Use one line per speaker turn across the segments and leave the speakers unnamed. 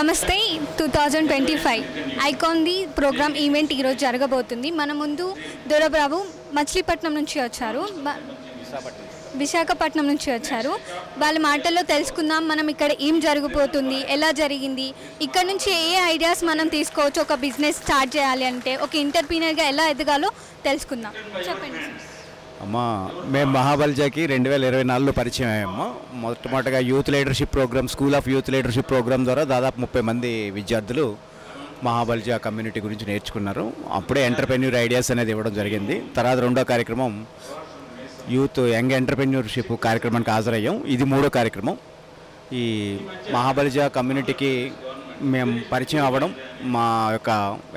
నమస్తే 2025 icon the programme event ఈరోజు జరగబోతుంది. మన ముందు దొరబాబు మచిలీపట్నం నుంచి వచ్చారు, విశాఖపట్నం నుంచి వచ్చారు. వాళ్ళ మాటల్లో తెలుసుకుందాం మనం ఇక్కడ ఏం జరగబోతుంది, ఎలా జరిగింది, ఇక్కడ నుంచి ఏ ఐడియాస్ మనం తీసుకోవచ్చు, ఒక బిజినెస్ స్టార్ట్ చేయాలి అంటే ఒక ఎంటర్‌ప్రెన్యూర్‌గా ఎలా ఎదగాలో తెలుసుకుందాం. చెప్పండి.
అమ్మా, మేము మహాబలిజాకి 2024లో పరిచయం అయ్యాము. మొట్టమొదటిగా youth leadership program, school of youth leadership program ద్వారా దాదాపు 30 మంది విద్యార్థులు మహాబలిజా కమ్యూనిటీ గురించి నేర్చుకున్నారు. అప్పుడే ఎంటర్‌ప్రెన్యూర్ ఐడియాస్ అనేది ఇవ్వడం జరిగింది. తర్వాత రెండో కార్యక్రమం యూత్ యంగ్ ఎంటర్‌ప్రెన్యూర్షిప్ కార్యక్రమానికి హాజరయ్యాం. ఇది మూడో కార్యక్రమం. ఈ మహాబలిజా కమ్యూనిటీకి మేము పరిచయం అవ్వడం మా యొక్క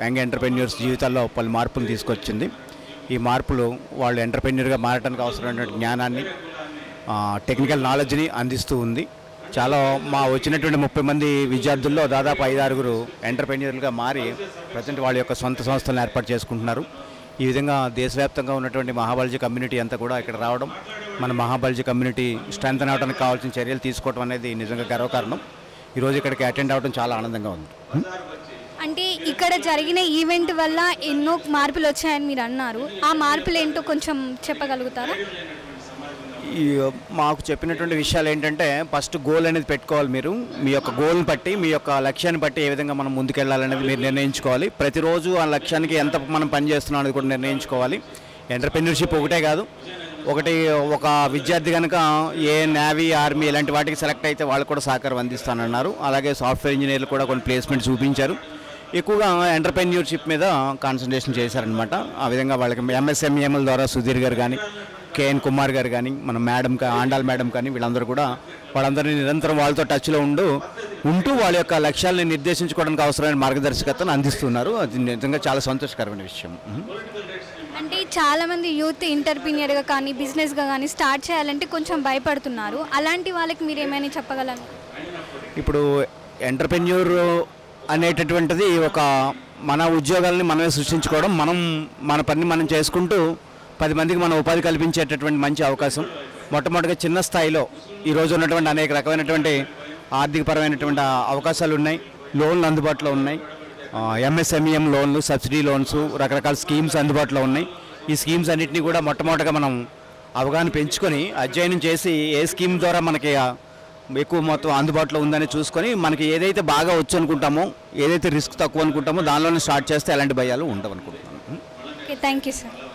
యంగ్ ఎంటర్‌ప్రెన్యూర్స్ జీవితాల్లో పలు మార్పులు తీసుకొచ్చింది. ఈ మార్పులు వాళ్ళు ఎంటర్‌ప్రెన్యూర్‌గా మారడానికి అవసరమైన జ్ఞానాన్ని, టెక్నికల్ నాలెడ్జ్ని అందిస్తూ ఉంది. చాలా మా వచ్చినటువంటి 30 మంది విద్యార్థుల్లో దాదాపు 5-6 ఎంటర్‌ప్రెన్యూర్లుగా మారి ప్రజెంట్ వాళ్ళ యొక్క సొంత సంస్థలను ఏర్పాటు చేసుకుంటున్నారు. ఈ విధంగా దేశవ్యాప్తంగా ఉన్నటువంటి మహాబలిజా కమ్యూనిటీ అంతా కూడా ఇక్కడ రావడం, మన మహాబలిజా కమ్యూనిటీ స్ట్రెంథెన్ అవడానికి కావాల్సిన చర్యలు తీసుకోవడం అనేది నిజంగా గర్వకారణం. ఈరోజు ఇక్కడికి అటెండ్ అవ్వడం చాలా ఆనందంగా ఉంది.
అంటే ఇక్కడ జరిగిన ఈవెంట్ వల్ల ఎన్నో మార్పులు వచ్చాయని మీరు అన్నారు. ఆ మార్పులు ఏంటో కొంచెం చెప్పగలుగుతారా?
మాకు చెప్పినటువంటి విషయాలు ఏంటంటే, ఫస్ట్ గోల్ అనేది పెట్టుకోవాలి. మీరు మీ యొక్క గోల్ని బట్టి, మీ యొక్క లక్ష్యాన్ని బట్టి ఏ విధంగా మనం ముందుకెళ్ళాలనేది మీరు నిర్ణయించుకోవాలి. ప్రతిరోజు ఆ లక్ష్యానికి ఎంత మనం పనిచేస్తున్నాం అనేది కూడా నిర్ణయించుకోవాలి. ఎంటర్‌ప్రెన్యూర్షిప్ ఒకటే కాదు, ఒక విద్యార్థి కనుక ఏ నేవీ, ఆర్మీ ఇలాంటి వాటికి సెలెక్ట్ అయితే వాళ్ళు కూడా సహకారం అందిస్తానన్నారు. అలాగే సాఫ్ట్వేర్ ఇంజనీర్లు కూడా కొన్ని ప్లేస్మెంట్ చూపించారు. ఎక్కువగా ఎంటర్‌ప్రెన్యూర్షిప్ మీద కాన్సన్ట్రేషన్ చేశారనమాట. ఆ విధంగా వాళ్ళకి ఎంఎస్ఎంఈఎంల ద్వారా సుధీర్ గారు కానీ, కేఎన్ కుమార్ గారు కానీ, మన మేడం ఆండాల్ మేడం కానీ, వీళ్ళందరూ కూడా వాళ్ళందరినీ నిరంతరం వాళ్ళతో టచ్లో ఉంటూ వాళ్ళ యొక్క లక్ష్యాలను నిర్దేశించుకోవడానికి అవసరమైన మార్గదర్శకతను అందిస్తున్నారు. అది నిజంగా చాలా సంతోషకరమైన విషయం.
అంటే చాలామంది యూత్ ఎంటర్‌ప్రెన్యూర్‌గా కానీ బిజినెస్గా కానీ స్టార్ట్ చేయాలంటే కొంచెం భయపడుతున్నారు. అలాంటి వాళ్ళకి మీరు ఏమైనా చెప్పగలరు?
ఇప్పుడు ఎంటర్‌ప్రెన్యూర్ అనేటటువంటిది మన ఉద్యోగాలని మనమే సృష్టించుకోవడం, మన పని మనం చేసుకుంటూ 10 మందికి మనం ఉపాధి కల్పించేటటువంటి మంచి అవకాశం. మొట్టమొదటిగా చిన్న స్థాయిలో ఈరోజు ఉన్నటువంటి అనేక రకమైనటువంటి ఆర్థికపరమైనటువంటి అవకాశాలు ఉన్నాయి. లోన్లు అందుబాటులో ఉన్నాయి. ఎంఎస్ఎంఈఎం లోన్లు, సబ్సిడీ లోన్స్, రకరకాల స్కీమ్స్ అందుబాటులో ఉన్నాయి. ఈ స్కీమ్స్ అన్నింటినీ కూడా మొట్టమొదటిగా మనం అవగాహన పెంచుకొని అధ్యయనం చేసి ఏ స్కీమ్ ద్వారా మనకి ఎక్కువ మొత్తం అందుబాటులో ఉందని చూసుకొని మనకి ఏదైతే బాగా వచ్చు అనుకుంటామో, ఏదైతే రిస్క్ తక్కువ అనుకుంటామో దానిలోనే స్టార్ట్ చేస్తే ఎలాంటి భయాలు ఉండవు అనుకుంటున్నాను.
Okay, thank you sir.